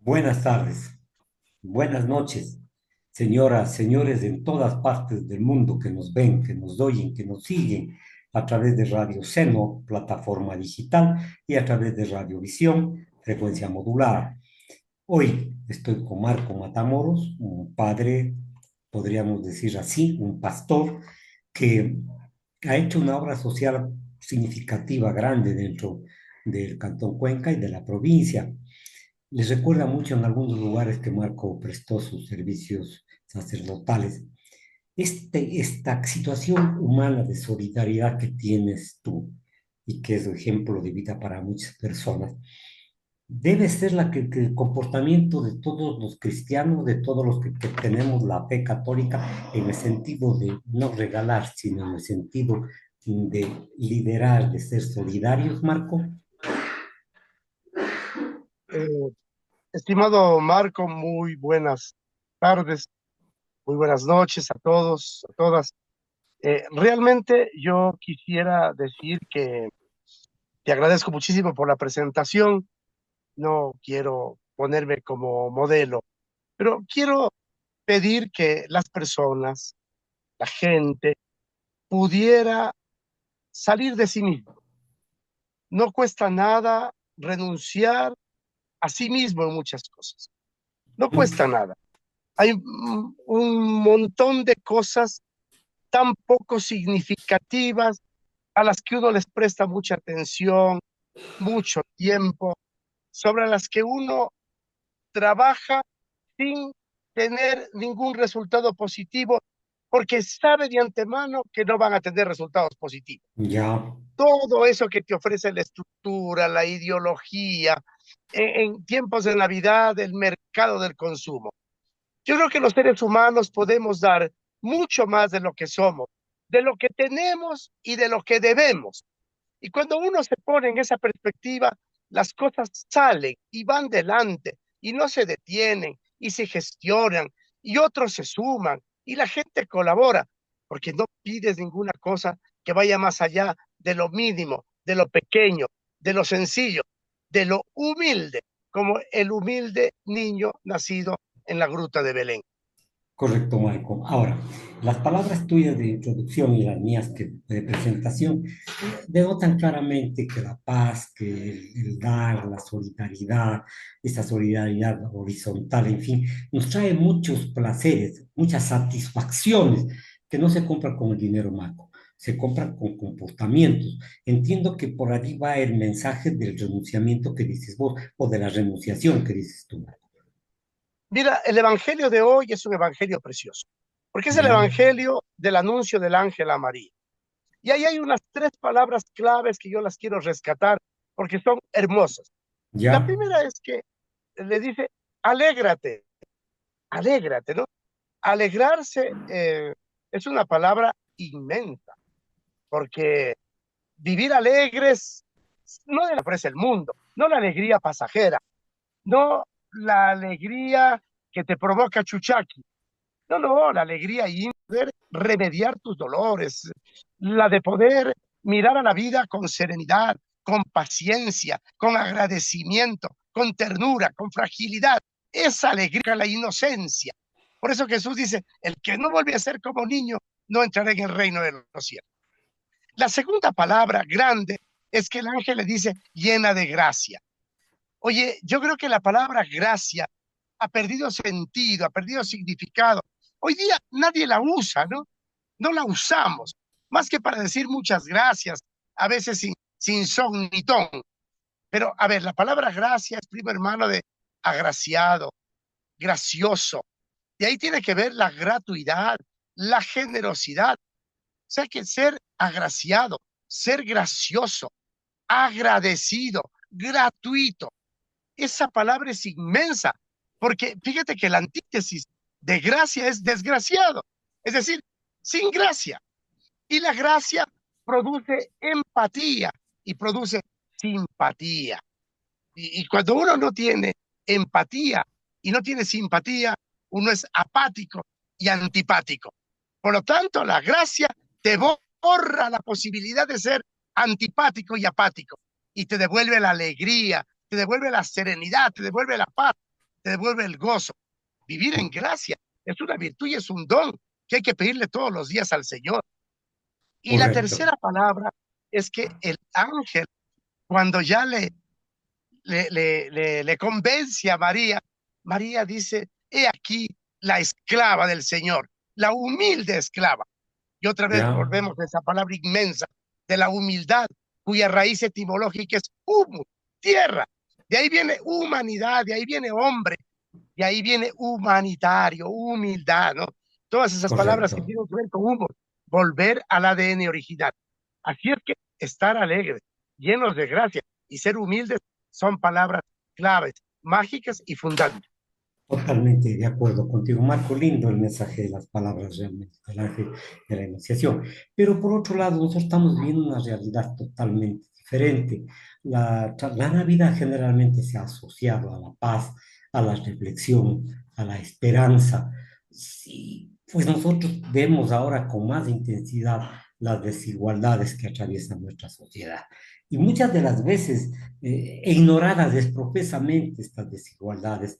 Buenas tardes, buenas noches, señoras, señores en todas partes del mundo que nos ven, que nos oyen, que nos siguen a través de Radio Seno, plataforma digital, y a través de Radiovisión, frecuencia modulada. Hoy estoy con Marco Matamoros, un padre, podríamos decir así, un pastor que ha hecho una obra social significativa, grande dentro del Cantón Cuenca y de la provincia. Les recuerda mucho en algunos lugares que Marco prestó sus servicios sacerdotales. Esta situación humana de solidaridad que tienes tú y que es ejemplo de vida para muchas personas, debe ser que el comportamiento de todos los cristianos, de todos los que tenemos la fe católica, en el sentido de no regalar, sino en el sentido de liderar, de ser solidarios, Marco. Eh, Estimado Marco, muy buenas tardes, muy buenas noches a todos, a todas. Realmente yo quisiera decir que te agradezco muchísimo por la presentación. No quiero ponerme como modelo, pero quiero pedir que las personas, la gente, pudiera salir de sí mismo. No cuesta nada renunciar a sí mismo en muchas cosas. No cuesta nada. Hay un montón de cosas tan poco significativas a las que uno les presta mucha atención, mucho tiempo, sobre las que uno trabaja sin tener ningún resultado positivo, porque sabe de antemano que no van a tener resultados positivos. Ya, Todo eso que te ofrece la estructura, la ideología, en tiempos de Navidad, el mercado del consumo. Yo creo que los seres humanos podemos dar mucho más de lo que somos, de lo que tenemos y de lo que debemos. Y cuando uno se pone en esa perspectiva, las cosas salen y van delante y no se detienen y se gestionan y otros se suman y la gente colabora, porque no pides ninguna cosa que vaya más allá de lo mínimo, de lo pequeño, de lo sencillo, de lo humilde, como el humilde niño nacido en la gruta de Belén. correcto, Marco. Ahora, las palabras tuyas de introducción y las mías de presentación denotan claramente que la paz, que el dar, la solidaridad, esta solidaridad horizontal, en fin, nos trae muchos placeres, muchas satisfacciones que no se compran con el dinero, Marco, se compran con comportamientos. Entiendo que por ahí va el mensaje del renunciamiento que dices vos o de la renunciación que dices tú, Marco. Mira, el evangelio de hoy es un evangelio precioso, porque es el ¿Ya? evangelio del anuncio del ángel a María. Y ahí hay unas tres palabras claves que yo las quiero rescatar porque son hermosas. La ¿Ya? primera es que le dice, alégrate, alégrate, ¿no? Alegrarse es una palabra inmensa, porque vivir alegres no le ofrece el mundo, no la alegría pasajera, no la alegría que te provoca chuchaqui. No, no, la alegría y poder remediar tus dolores, la de poder mirar a la vida con serenidad, con paciencia, con agradecimiento, con ternura, con fragilidad, esa alegría, la inocencia. Por eso Jesús dice, el que no vuelve a ser como niño, no entrará en el reino de los cielos. La segunda palabra grande es que el ángel le dice llena de gracia. Oye, yo creo que la palabra gracia ha perdido sentido, ha perdido significado. Hoy día nadie la usa, ¿no? No la usamos, más que para decir muchas gracias, a veces sin son ni ton. Pero, a ver, la palabra gracia es primo hermano de agraciado, gracioso. Y ahí tiene que ver la gratuidad, la generosidad. O sea, que ser agraciado, ser gracioso, agradecido, gratuito, esa palabra es inmensa, porque fíjate que la antítesis de gracia es desgraciado, es decir, sin gracia. Y la gracia produce empatía y produce simpatía. Y cuando uno no tiene empatía y no tiene simpatía, uno es apático y antipático. Por lo tanto, la gracia te borra la posibilidad de ser antipático y apático y te devuelve la alegría, te devuelve la serenidad, te devuelve la paz. te devuelve el gozo. Vivir en gracia es una virtud y es un don que hay que pedirle todos los días al Señor. Y la Correcto. tercera palabra es que el ángel, cuando ya le convence a María, María dice, he aquí la esclava del Señor, la humilde esclava. Y otra vez Ya, volvemos a esa palabra inmensa de la humildad, cuya raíz etimológica es humus, tierra. De ahí viene humanidad, de ahí viene hombre, de ahí viene humanitario, humildad, ¿no? Todas esas palabras que correcto. tienen que ver con humus, volver al ADN original. Así es que estar alegres, llenos de gracia y ser humildes son palabras claves, mágicas y fundantes. Totalmente de acuerdo contigo, Marco. Lindo el mensaje de las palabras realmente, del ángel de la enunciación. Pero por otro lado, nosotros estamos viviendo una realidad totalmente diferente. La Navidad generalmente se ha asociado a la paz, a la reflexión, a la esperanza. Sí, pues nosotros vemos ahora con más intensidad las desigualdades que atraviesan nuestra sociedad. Y muchas de las veces, ignoradas despropesamente estas desigualdades.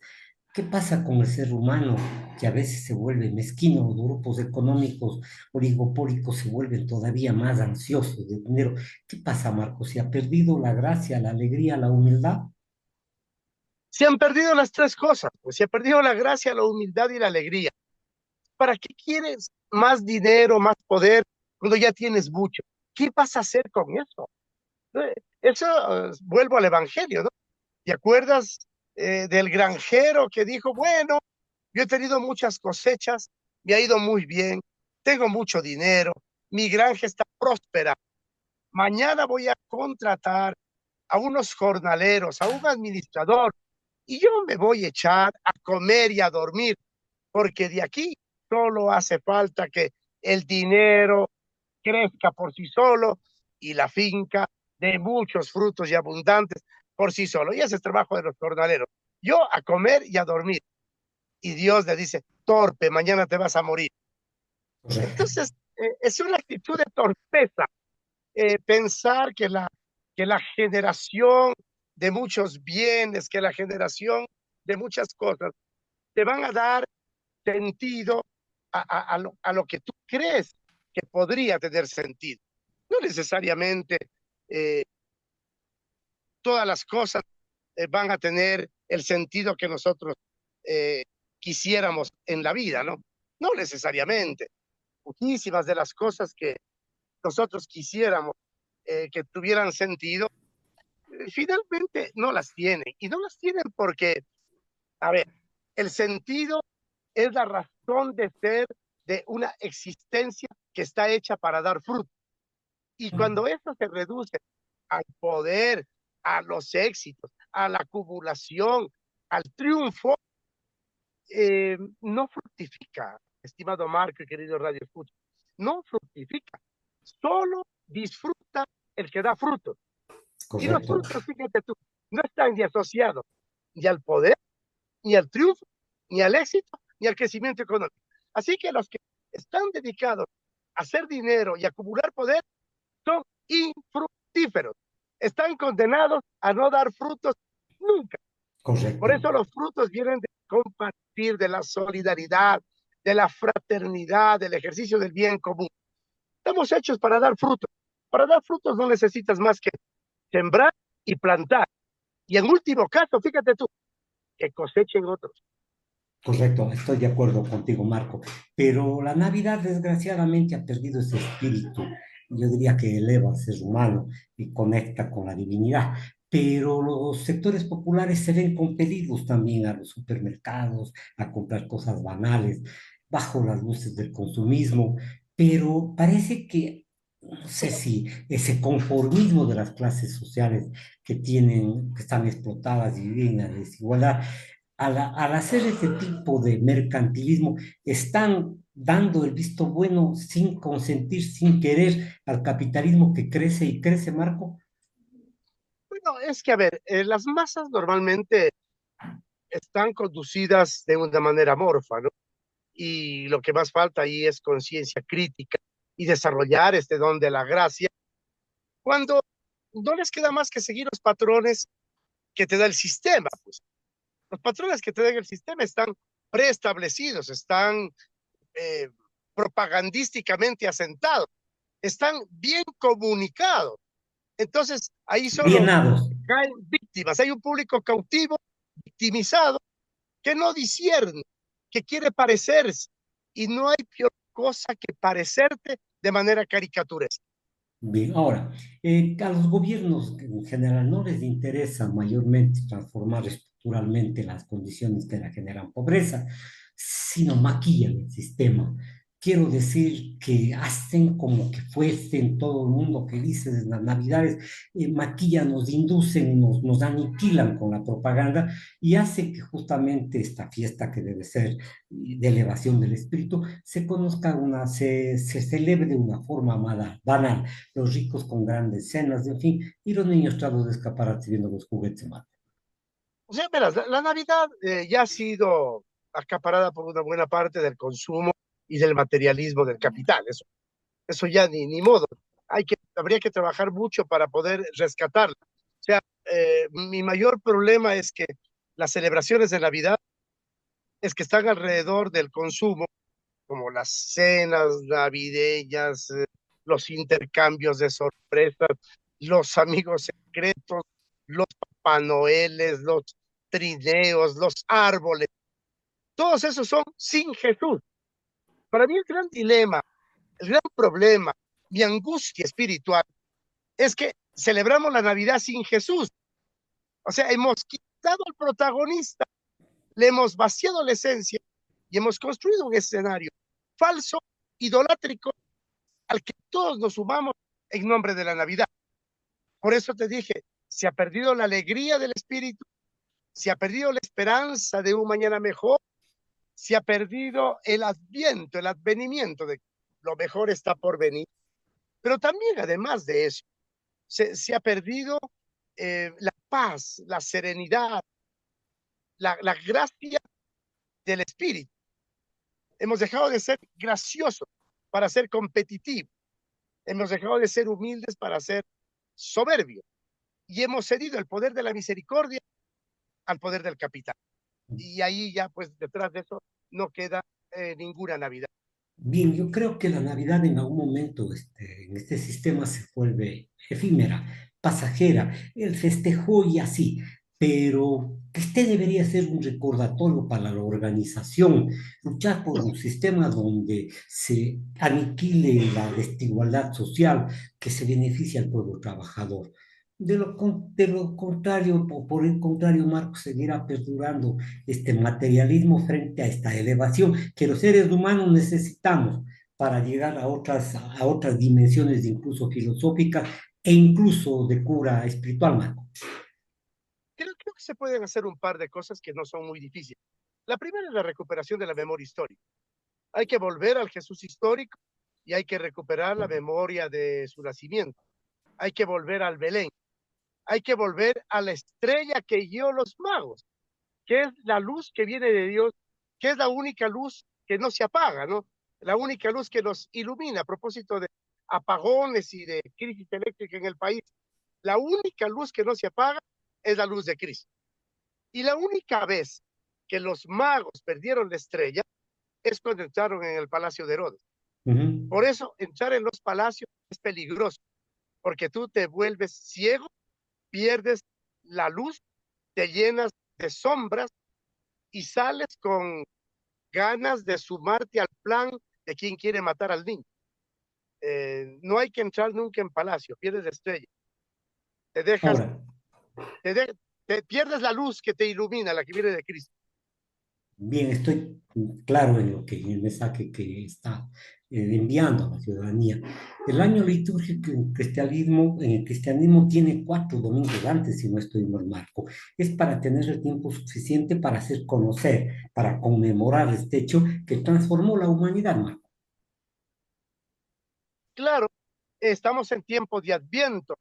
¿Qué pasa con el ser humano que a veces se vuelve mezquino? Los grupos económicos oligopólicos se vuelven todavía más ansiosos de dinero. ¿Qué pasa, Marco? ¿Se ha perdido la gracia, la alegría, la humildad? Se han perdido las tres cosas, pues se ha perdido la gracia, la humildad y la alegría. ¿Para qué quieres más dinero, más poder cuando ya tienes mucho? ¿Qué vas a hacer con eso? Eso, vuelvo al Evangelio, ¿no? ¿Te acuerdas del granjero que dijo, bueno, yo he tenido muchas cosechas, me ha ido muy bien, tengo mucho dinero, mi granja está próspera, mañana voy a contratar a unos jornaleros, a un administrador, y yo me voy a echar a comer y a dormir, porque de aquí solo hace falta que el dinero crezca por sí solo y la finca de muchos frutos y abundantes por sí solo. Y ese es el trabajo de los jornaleros. Yo a comer y a dormir. Y Dios le dice, torpe, mañana te vas a morir. Correcto. Entonces, es una actitud de torpeza pensar que la generación de muchos bienes, que la generación de muchas cosas te van a dar sentido a lo que tú crees que podría tener sentido. No necesariamente eh, todas las cosas van a tener el sentido que nosotros eh, quisiéramos en la vida, ¿no? No necesariamente. Muchísimas de las cosas que nosotros quisiéramos que tuvieran sentido, finalmente no las tienen. Y no las tienen porque, a ver, el sentido es la razón de ser de una existencia que está hecha para dar fruto. Y cuando eso se reduce al poder, a los éxitos, a la acumulación, al triunfo, no fructifica, estimado Marco y querido Radio Escucha, no fructifica, solo disfruta el que da frutos. Y los Correcto. frutos, fíjate tú, no están ni asociados ni al poder, ni al triunfo, ni al éxito, ni al crecimiento económico. Así que los que están dedicados a hacer dinero y acumular poder son infructíferos. Están condenados a no dar frutos nunca. Correcto. Por eso los frutos vienen de compartir, de la solidaridad, de la fraternidad, del ejercicio del bien común. Estamos hechos para dar frutos. Para dar frutos no necesitas más que sembrar y plantar. Y en último caso, fíjate tú, que cosechen otros. Correcto, estoy de acuerdo contigo, Marco. Pero la Navidad, desgraciadamente, ha perdido ese espíritu. Yo diría que eleva al ser humano y conecta con la divinidad. Pero los sectores populares se ven compelidos también a los supermercados, a comprar cosas banales, bajo las luces del consumismo. Pero parece que, no sé si ese conformismo de las clases sociales que tienen, que están explotadas y viven en la desigualdad, al hacer ese tipo de mercantilismo, están dando el visto bueno sin consentir, sin querer al capitalismo que crece y crece, Marco. Bueno, es que, a ver, las masas normalmente están conducidas de una manera amorfa, ¿no? Y lo que más falta ahí es conciencia crítica y desarrollar este don de la gracia, cuando no les queda más que seguir los patrones que te da el sistema, pues. Los patrones que te den el sistema están preestablecidos, están eh, propagandísticamente asentados, están bien comunicados. Entonces, ahí solo Llenados. caen víctimas. Hay un público cautivo, victimizado, que no discierne, que quiere parecerse. Y no hay peor cosa que parecerte de manera caricaturesca. Bien, ahora, a los gobiernos en general no les interesa mayormente transformar estructuralmente las condiciones que la generan pobreza, sino maquillan el sistema. Quiero decir que hacen como que fuesen todo el mundo felices en las Navidades, maquillan, nos inducen, nos aniquilan con la propaganda y hace que justamente esta fiesta que debe ser de elevación del espíritu se conozca se celebre de una forma banal, los ricos con grandes cenas, en fin, y los niños tras los escaparates viendo los juguetes más. O sea, verás, la Navidad ya ha sido acaparada por una buena parte del consumo y del materialismo del capital. Eso ya ni modo. Habría que trabajar mucho para poder rescatarla. O sea, mi mayor problema es que las celebraciones de Navidad es que están alrededor del consumo, como las cenas navideñas, los intercambios de sorpresas, los amigos secretos, los Papá Noeles, los trineos, los árboles. Todos esos son sin Jesús. Para mí el gran dilema, el gran problema, mi angustia espiritual es que celebramos la Navidad sin Jesús. O sea, hemos quitado al protagonista, le hemos vaciado la esencia y hemos construido un escenario falso, idolátrico, al que todos nos sumamos en nombre de la Navidad. Por eso te dije, se ha perdido la alegría del espíritu, se ha perdido la esperanza de un mañana mejor, se ha perdido el adviento, el advenimiento de que lo mejor está por venir. Pero también, además de eso, se ha perdido la paz, la serenidad, la gracia del espíritu. Hemos dejado de ser graciosos para ser competitivos. Hemos dejado de ser humildes para ser soberbios. Y hemos cedido el poder de la misericordia al poder del capital. Y ahí ya, pues, detrás de eso no queda ninguna Navidad. Bien, yo creo que la Navidad en algún momento en este sistema se vuelve efímera, pasajera, el festejo y así, pero este debería ser un recordatorio para la organización, luchar por un sistema donde se aniquile la desigualdad social que se beneficia al pueblo trabajador. De lo contrario, por el contrario, Marco, seguirá perdurando este materialismo frente a esta elevación que los seres humanos necesitamos para llegar a otras dimensiones, incluso filosóficas e incluso de cura espiritual, Marco. Creo que se pueden hacer un par de cosas que no son muy difíciles. La primera es la recuperación de la memoria histórica. Hay que volver al Jesús histórico y hay que recuperar la memoria de su nacimiento. Hay que volver al Belén. Hay que volver a la estrella que guió los magos, que es la luz que viene de Dios, que es la única luz que no se apaga, ¿no? La única luz que nos ilumina a propósito de apagones y de crisis eléctrica en el país. La única luz que no se apaga es la luz de Cristo. Y la única vez que los magos perdieron la estrella es cuando entraron en el palacio de Herodes. Uh -huh. Por eso entrar en los palacios es peligroso, porque tú te vuelves ciego, pierdes la luz, te llenas de sombras y sales con ganas de sumarte al plan de quien quiere matar al niño. No hay que entrar nunca en palacio, pierdes la estrella, te dejas, Ahora, te pierdes la luz que te ilumina, la que viene de Cristo. bien, estoy claro en lo que en el mensaje que está enviando a la ciudadanía. El año litúrgico en el cristianismo tiene 4 domingos antes, si no estoy mal, Marco. Es para tener el tiempo suficiente para hacer conocer, para conmemorar este hecho que transformó la humanidad, Marco. Claro, estamos en tiempo de Adviento.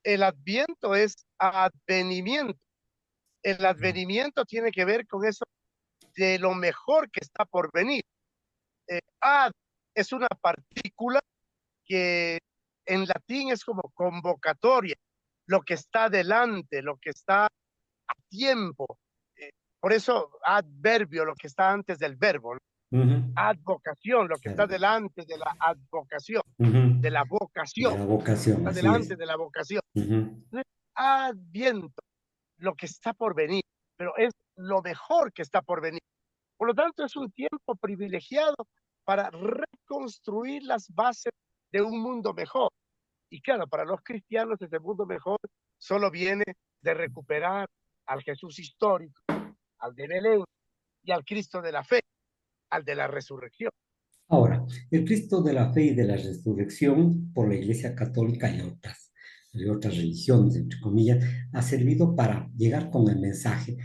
El Adviento es advenimiento. El advenimiento tiene que ver con eso de lo mejor que está por venir. Ad es una partícula que en latín es como convocatoria, lo que está delante, lo que está a tiempo. Por eso adverbio, lo que está antes del verbo, ¿no? Ujú. Advocación, lo que está Claro. delante de la advocación, Ujú. de la De vocación, la vocación, está así es. delante de la vocación. Ujú. Adviento, lo que está por venir, pero es lo mejor que está por venir. Por lo tanto, es un tiempo privilegiado para reconstruir las bases de un mundo mejor. Y claro, para los cristianos ese mundo mejor solo viene de recuperar al Jesús histórico, al de Belén y al Cristo de la fe, al de la resurrección. Ahora, el Cristo de la fe y de la resurrección por la Iglesia Católica y otras religiones, entre comillas, ha servido para llegar con el mensaje,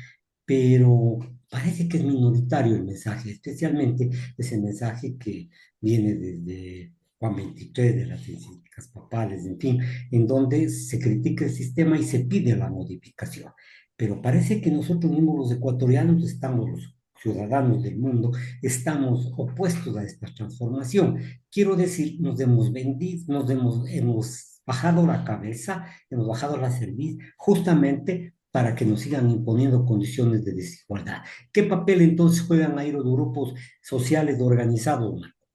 pero parece que es minoritario el mensaje, especialmente ese mensaje que viene desde Juan 23, de las encíclicas papales, en fin, en donde se critica el sistema y se pide la modificación. Pero parece que nosotros mismos los ecuatorianos estamos, los ciudadanos del mundo, estamos opuestos a esta transformación. Quiero decir, nos hemos vendido, hemos bajado la cabeza, hemos bajado la cerviz, justamente para que nos sigan imponiendo condiciones de desigualdad. ¿Qué papel entonces juegan ahí los grupos sociales organizados, Marco?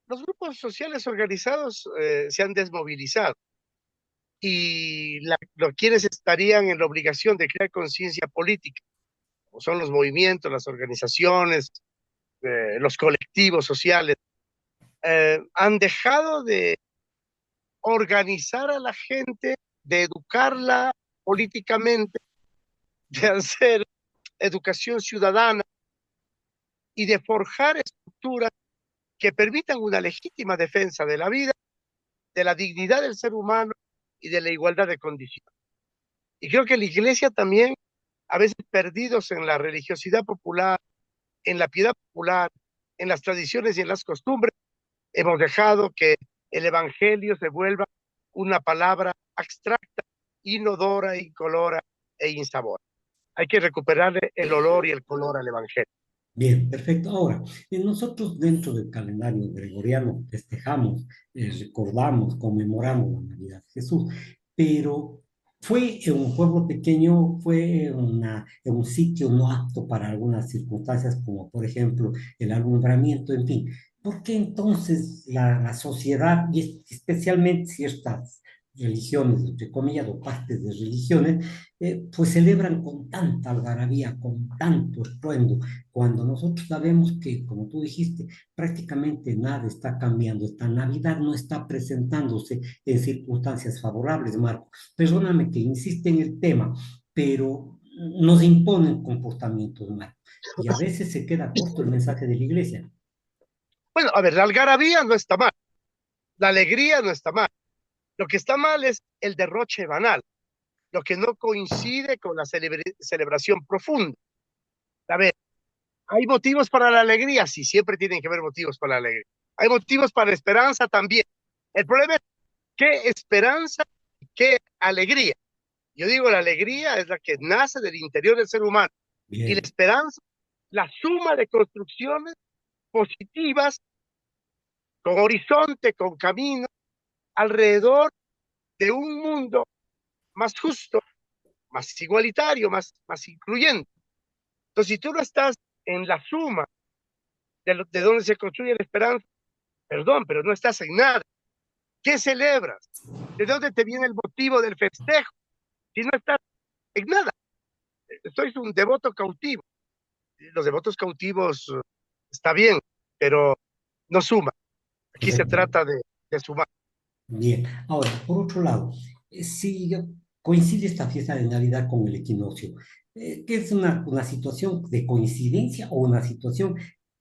Los grupos sociales organizados se han desmovilizado y quienes estarían en la obligación de crear conciencia política, como son los movimientos, las organizaciones, los colectivos sociales, han dejado de organizar a la gente, de educarla políticamente, de hacer educación ciudadana y de forjar estructuras que permitan una legítima defensa de la vida, de la dignidad del ser humano y de la igualdad de condiciones. Y creo que la iglesia también, a veces perdidos en la religiosidad popular, en la piedad popular, en las tradiciones y en las costumbres, hemos dejado que el evangelio se vuelva una palabra abstracta, inodora, incolora e insabora. Hay que recuperarle el olor y el color al evangelio. Bien, perfecto. Ahora, nosotros dentro del calendario gregoriano festejamos, recordamos, conmemoramos la Navidad de Jesús, pero fue en un pueblo pequeño, fue en un sitio no apto para algunas circunstancias, como por ejemplo el alumbramiento, en fin. ¿Por qué entonces la sociedad, y especialmente ciertas religiones, entre comillas, o partes de religiones, pues celebran con tanta algarabía, con tanto estruendo? Cuando nosotros sabemos que, como tú dijiste, prácticamente nada está cambiando, esta Navidad no está presentándose en circunstancias favorables, Marco. Perdóname que insiste en el tema, pero nos imponen comportamientos, Marco, y a veces se queda corto el mensaje de la iglesia. Bueno, a ver, la algarabía no está mal, la alegría no está mal. Lo que está mal es el derroche banal, lo que no coincide con la celebración profunda. A ver, ¿hay motivos para la alegría? Sí, siempre tienen que haber motivos para la alegría. ¿Hay motivos para la esperanza? También. El problema es qué esperanza y qué alegría. Yo digo, la alegría es la que nace del interior del ser humano y la Bien, esperanza, la suma de construcciones positivas con horizonte, con camino, alrededor de un mundo más justo, más igualitario, más incluyente. Entonces, si tú no estás en la suma de donde se construye la esperanza, perdón, pero no estás en nada. ¿Qué celebras? ¿De dónde te viene el motivo del festejo? Si no estás en nada, sois un devoto cautivo. Los devotos cautivos está bien, pero no suma. Aquí se correcto. trata de sumar. Bien. Ahora, por otro lado, si coincide esta fiesta de Navidad con el equinoccio, ¿qué es una situación de coincidencia o una situación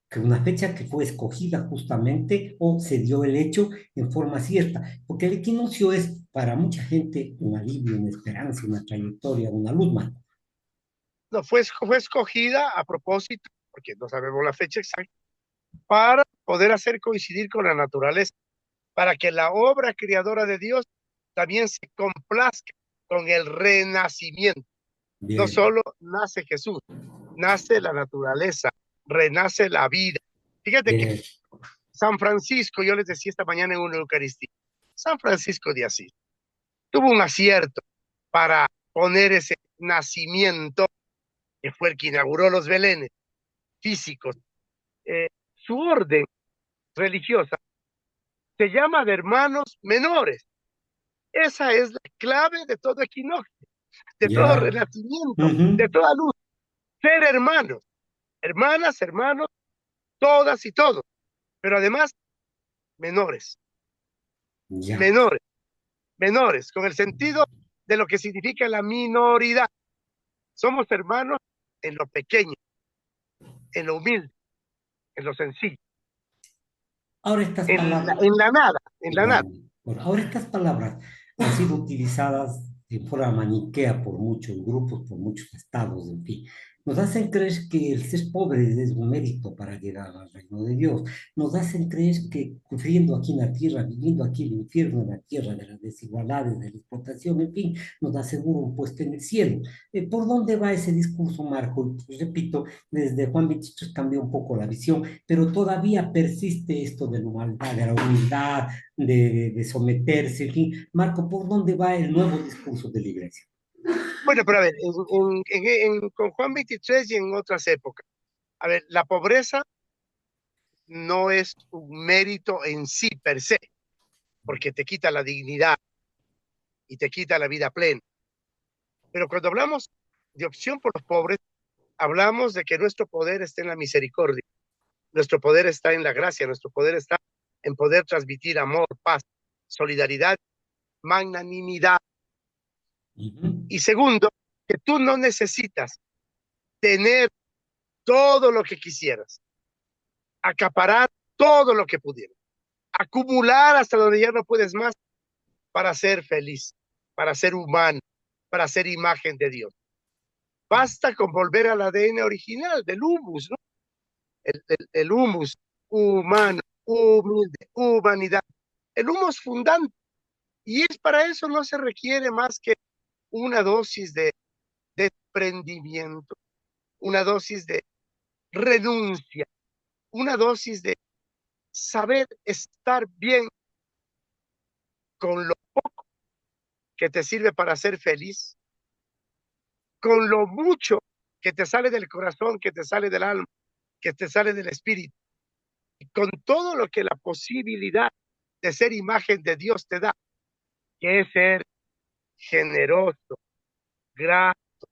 que una fecha que fue escogida justamente o se dio el hecho en forma cierta? Porque el equinoccio es para mucha gente un alivio, una esperanza, una trayectoria, una luz, Marco. No, fue escogida a propósito, porque no sabemos la fecha exacta, para poder hacer coincidir con la naturaleza, para que la obra creadora de Dios también se complazca con el renacimiento. No Bien, solo nace Jesús, nace la naturaleza, renace la vida. Fíjate que bien, San Francisco, yo les decía esta mañana en una Eucaristía, San Francisco de Asís tuvo un acierto para poner ese nacimiento que fue el que inauguró los belenes físicos, su orden religiosa se llama de hermanos menores. Esa es la clave de todo equinoccio, de todo Ya. renacimiento, de Ujú. toda luz. Ser hermanos, hermanas, hermanos, todas y todos, pero además menores, Ya. menores, menores, con el sentido de lo que significa la minoridad. Somos hermanos en lo pequeño, en lo humilde, en lo sencillo, Ahora estas palabras, en la nada, en la nada. igual, bueno, ahora estas palabras han sido utilizadas en forma maniquea por muchos grupos, por muchos estados, en fin. Nos hacen creer que el ser pobre es un mérito para llegar al reino de Dios. Nos hacen creer que sufriendo aquí en la tierra, viviendo aquí el infierno en la tierra, de las desigualdades, de la explotación, en fin, nos asegura un puesto en el cielo. ¿Por dónde va ese discurso, Marco? Pues, repito, desde Juan 23 cambió un poco la visión, pero todavía persiste esto de la humildad, de la humildad, de someterse, en fin. Marco, ¿por dónde va el nuevo discurso de la iglesia? Bueno, pero a ver, con Juan 23 y en otras épocas, a ver, la pobreza no es un mérito en sí per se, porque te quita la dignidad y te quita la vida plena. Pero cuando hablamos de opción por los pobres, hablamos de que nuestro poder está en la misericordia, nuestro poder está en la gracia, nuestro poder está en poder transmitir amor, paz, solidaridad, magnanimidad. Ujú. Y segundo, que tú no necesitas tener todo lo que quisieras, acaparar todo lo que pudieras, acumular hasta donde ya no puedes más para ser feliz, para ser humano, para ser imagen de Dios. Basta con volver al ADN original del humus, ¿no? El humus humano, humilde, humanidad. El humus fundante. Y es para eso no se requiere más que una dosis de desprendimiento, una dosis de renuncia, una dosis de saber estar bien con lo que te sirve para ser feliz, con lo mucho que te sale del corazón, que te sale del alma, que te sale del espíritu, y con todo lo que la posibilidad de ser imagen de Dios te da, que es ser generoso, grato,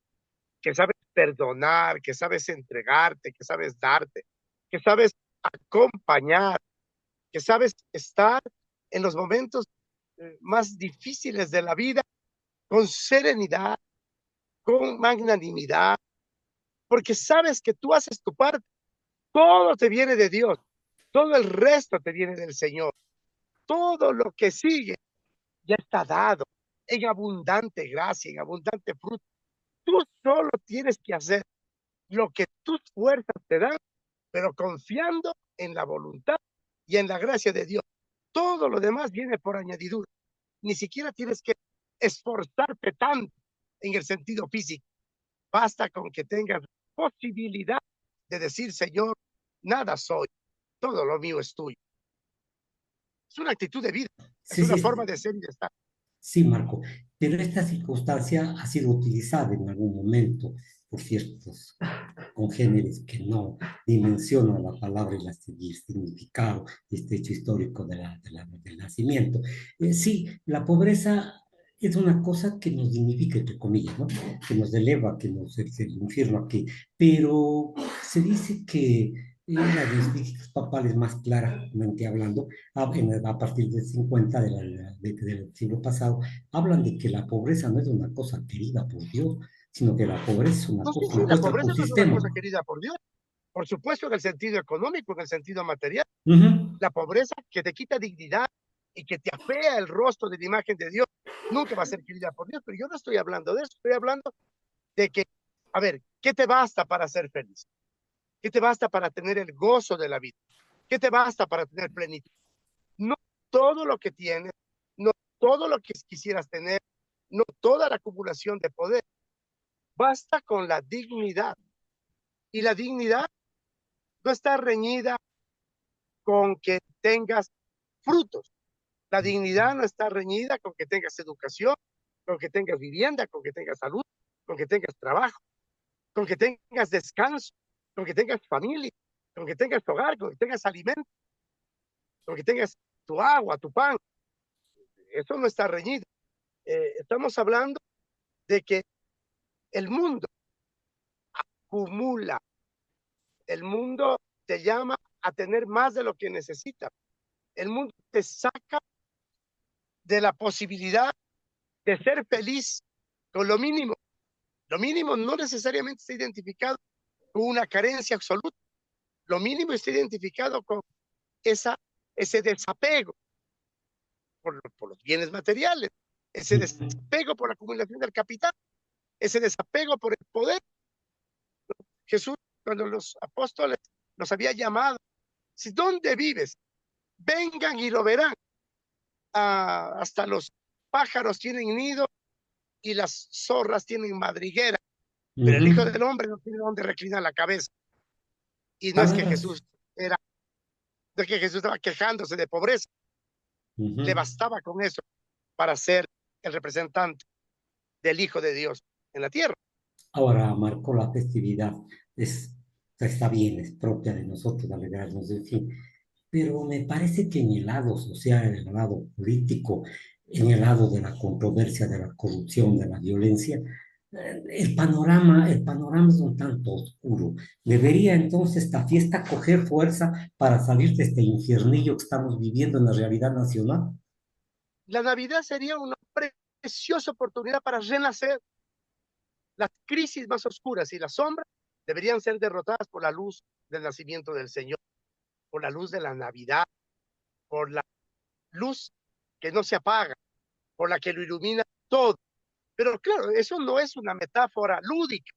que sabes perdonar, que sabes entregarte, que sabes darte, que sabes acompañar, que sabes estar en los momentos más difíciles de la vida con serenidad, con magnanimidad, porque sabes que tú haces tu parte. Todo te viene de Dios, todo el resto te viene del Señor. Todo lo que sigue ya está dado en abundante gracia, en abundante fruto. Tú solo tienes que hacer lo que tus fuerzas te dan, pero confiando en la voluntad y en la gracia de Dios. Todo lo demás viene por añadidura. Ni siquiera tienes que esforzarte tanto en el sentido físico. Basta con que tengas posibilidad de decir, Señor, nada soy, todo lo mío es tuyo. Es una actitud de vida, es Sí, una sí, forma de ser y de estar. sí, Marco, pero esta circunstancia ha sido utilizada en algún momento por ciertos congéneres que no dimensionan la palabra y el significado y este hecho histórico del nacimiento. Sí, la pobreza es una cosa que nos dignifica, entre comillas, ¿no? Que nos eleva, que nos es el infierno aquí, pero se dice que las encíclicas papales más claramente hablando, a partir del 50 del siglo pasado, hablan de que la pobreza no es una cosa querida por Dios, sino que la pobreza es una No, sí, cosa sí, la impuesta por pobreza un no es una sistema. cosa querida por Dios. Por supuesto, en el sentido económico, en el sentido material. Ujú. La pobreza que te quita dignidad y que te afea el rostro de la imagen de Dios, nunca va a ser querida por Dios. Pero yo no estoy hablando de eso, estoy hablando de que, a ver, ¿qué te basta para ser feliz? ¿Qué te basta para tener el gozo de la vida? ¿Qué te basta para tener plenitud? No todo lo que tienes, no todo lo que quisieras tener, no toda la acumulación de poder. Basta con la dignidad. Y la dignidad no está reñida con que tengas frutos. La dignidad no está reñida con que tengas educación, con que tengas vivienda, con que tengas salud, con que tengas trabajo. con que tengas descanso, con que tengas familia, con que tengas tu hogar, con que tengas alimento, con que tengas tu agua, tu pan. Eso no está reñido. Estamos hablando de que el mundo acumula, el mundo te llama a tener más de lo que necesitas. El mundo te saca de la posibilidad de ser feliz con lo mínimo. Lo mínimo no necesariamente está identificado con una carencia absoluta. Lo mínimo está identificado con ese desapego por los bienes materiales, ese desapego por la acumulación del capital, ese desapego por el poder. Jesús, cuando los apóstoles los había llamado, si ¿dónde vives? Vengan y lo verán. Hasta los pájaros tienen nido y las zorras tienen madriguera, pero el Hijo del Hombre no tiene donde reclinar la cabeza. Y no es que Palabras. Jesús era, no es que Jesús estaba quejándose de pobreza, le bastaba con eso para ser el representante del Hijo de Dios en la tierra. Ahora, Marco, la festividad está bien, es propia de nosotros alegrarnos, en fin, pero me parece que en el lado social, en el lado político, en el lado de la controversia, de la corrupción, de la violencia, el panorama es un tanto oscuro. ¿Debería entonces esta fiesta coger fuerza para salir de este infiernillo que estamos viviendo en la realidad nacional? La Navidad sería una preciosa oportunidad para renacer. Las crisis más oscuras y las sombras deberían ser derrotadas por la luz del nacimiento del Señor, por la luz de la Navidad, por la luz que no se apaga, por la que lo ilumina todo. Pero claro, eso no es una metáfora lúdica,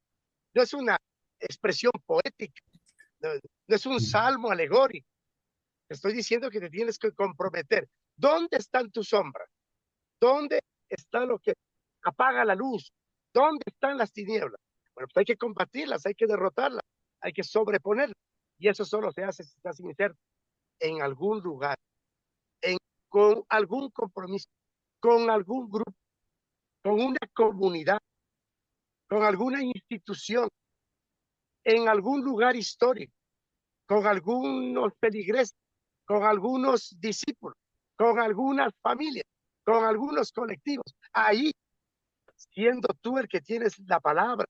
no es una expresión poética, no, no es un salmo alegórico. Te estoy diciendo que te tienes que comprometer. ¿Dónde están tus sombras? ¿Dónde está lo que apaga la luz? ¿Dónde están las tinieblas? Bueno, pues hay que combatirlas, hay que derrotarlas, hay que sobreponerlas. Y eso solo se hace si estás inserto en algún lugar, con algún compromiso, con algún grupo, con una comunidad, con alguna institución, en algún lugar histórico, con algunos peligreses, con algunos discípulos, con algunas familias, con algunos colectivos. Ahí, siendo tú el que tienes la palabra,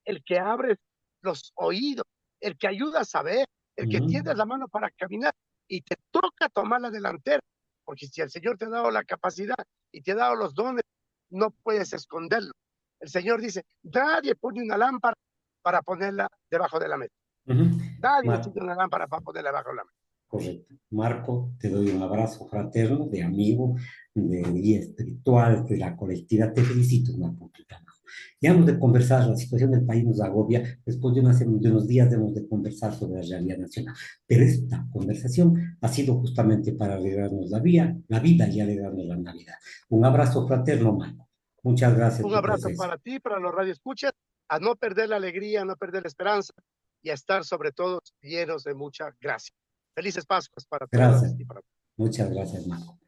el que abres los oídos, el que ayuda a saber, el que Ujú, tiendes la mano para caminar y te toca tomar la delantera, porque si el Señor te ha dado la capacidad y te ha dado los dones, no puedes esconderlo. El Señor dice, nadie pone una lámpara para ponerla debajo de la mesa. ujú. Nadie Mar- enciende una lámpara para ponerla debajo de la mesa. Correcto. Marco, te doy un abrazo fraterno, de amigo, de guía espiritual, de la colectividad. Te felicito, Marco, tu trabajo. Ya hemos de conversar, la situación del país nos agobia. Después de unos días debemos de conversar sobre la realidad nacional. Pero esta conversación ha sido justamente para alegrarnos la vida y alegrarnos la Navidad. Un abrazo fraterno, Marco. Muchas gracias por Un tu abrazo presencia. para ti, para los radioescuchas, a no perder la alegría, a no perder la esperanza y a estar sobre todo llenos de mucha gracia. Felices Pascuas para Gracias. todas y para todos. Muchas gracias, Marco.